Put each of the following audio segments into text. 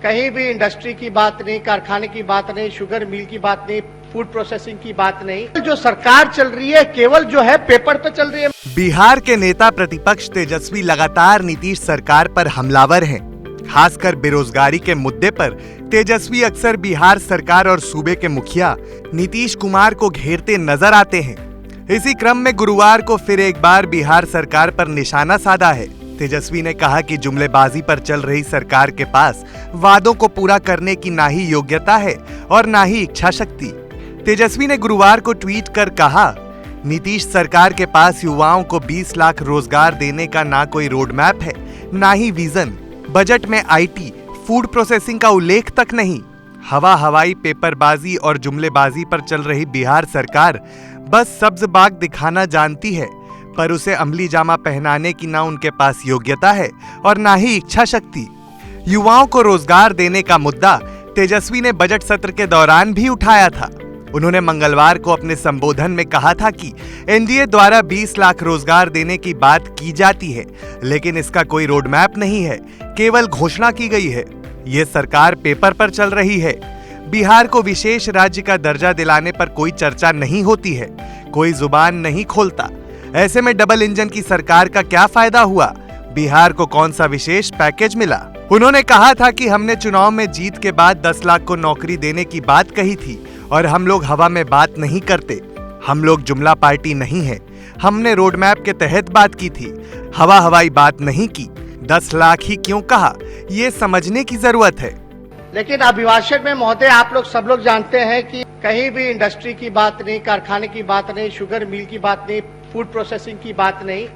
कहीं भी इंडस्ट्री की बात नहीं, कारखाने की बात नहीं, शुगर मिल की बात नहीं, फूड प्रोसेसिंग की बात नहीं। जो सरकार चल रही है केवल जो है पेपर पे चल रही है। बिहार के नेता प्रतिपक्ष तेजस्वी लगातार नीतीश सरकार पर हमलावर हैं। खासकर बेरोजगारी के मुद्दे पर तेजस्वी अक्सर बिहार सरकार और सूबे के मुखिया नीतीश कुमार को घेरते नजर आते हैं। इसी क्रम में गुरुवार को फिर एक बार बिहार सरकार पर निशाना साधा है। तेजस्वी ने कहा कि जुमलेबाजी पर चल रही सरकार के पास वादों को पूरा करने की ना ही योग्यता है और ना ही इच्छा शक्ति। तेजस्वी ने गुरुवार को ट्वीट कर कहा, नीतीश सरकार के पास युवाओं को 20 लाख रोजगार देने का ना कोई रोड मैप है, ना ही विजन। बजट में आईटी, फूड प्रोसेसिंग का उल्लेख तक नहीं। हवाई पेपरबाजी और जुमलेबाजी पर चल रही बिहार सरकार बस सब्ज बाग दिखाना जानती है, पर उसे अमली जामा पहनाने की ना उनके पास योग्यता है और ना ही इच्छा शक्ति। युवाओं को रोजगार देने का मुद्दा तेजस्वी ने बजट सत्र के दौरान भी उठाया था। उन्होंने मंगलवार को अपने संबोधन में कहा था कि एनडीए द्वारा 20 लाख रोजगार देने की बात की जाती है, लेकिन इसका कोई रोड मैप नहीं है, केवल घोषणा की गई है। ये सरकार पेपर पर चल रही है। बिहार को विशेष राज्य का दर्जा दिलाने पर कोई चर्चा नहीं होती है, कोई जुबान नहीं खोलता। ऐसे में डबल इंजन की सरकार का क्या फायदा हुआ? बिहार को कौन सा विशेष पैकेज मिला? उन्होंने कहा था कि हमने चुनाव में जीत के बाद 10 लाख को नौकरी देने की बात कही थी और हम लोग हवा में बात नहीं करते। हम लोग जुमला पार्टी नहीं है। हमने रोड मैप के तहत बात की थी, हवाई बात नहीं की। 10 लाख ही क्यों कहा, ये समझने की जरूरत है। लेकिन अभिभाषण में महोदय आप लोग सब लोग जानते हैं कि कहीं भी इंडस्ट्री की बात नहीं, कारखाने की बात नहीं, शुगर मिल की बात नहीं, फूड प्रोसेसिंग की बात नहीं।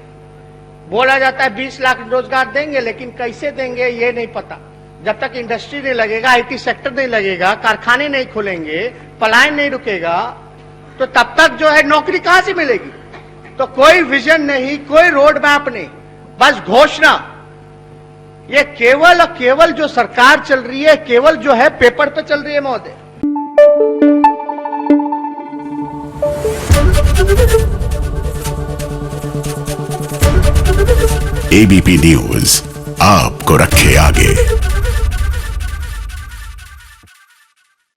बोला जाता है 20 लाख रोजगार देंगे, लेकिन कैसे देंगे ये नहीं पता। जब तक इंडस्ट्री नहीं लगेगा, आईटी सेक्टर नहीं लगेगा, कारखाने नहीं खुलेंगे, पलायन नहीं रुकेगा, तो तब तक जो है नौकरी कहां से मिलेगी? तो कोई विजन नहीं, कोई रोड मैप नहीं, बस घोषणा। ये केवल और केवल जो सरकार चल रही है केवल जो है पेपर पे चल रही है महोदय। एबीपी न्यूज आपको रखे आगे।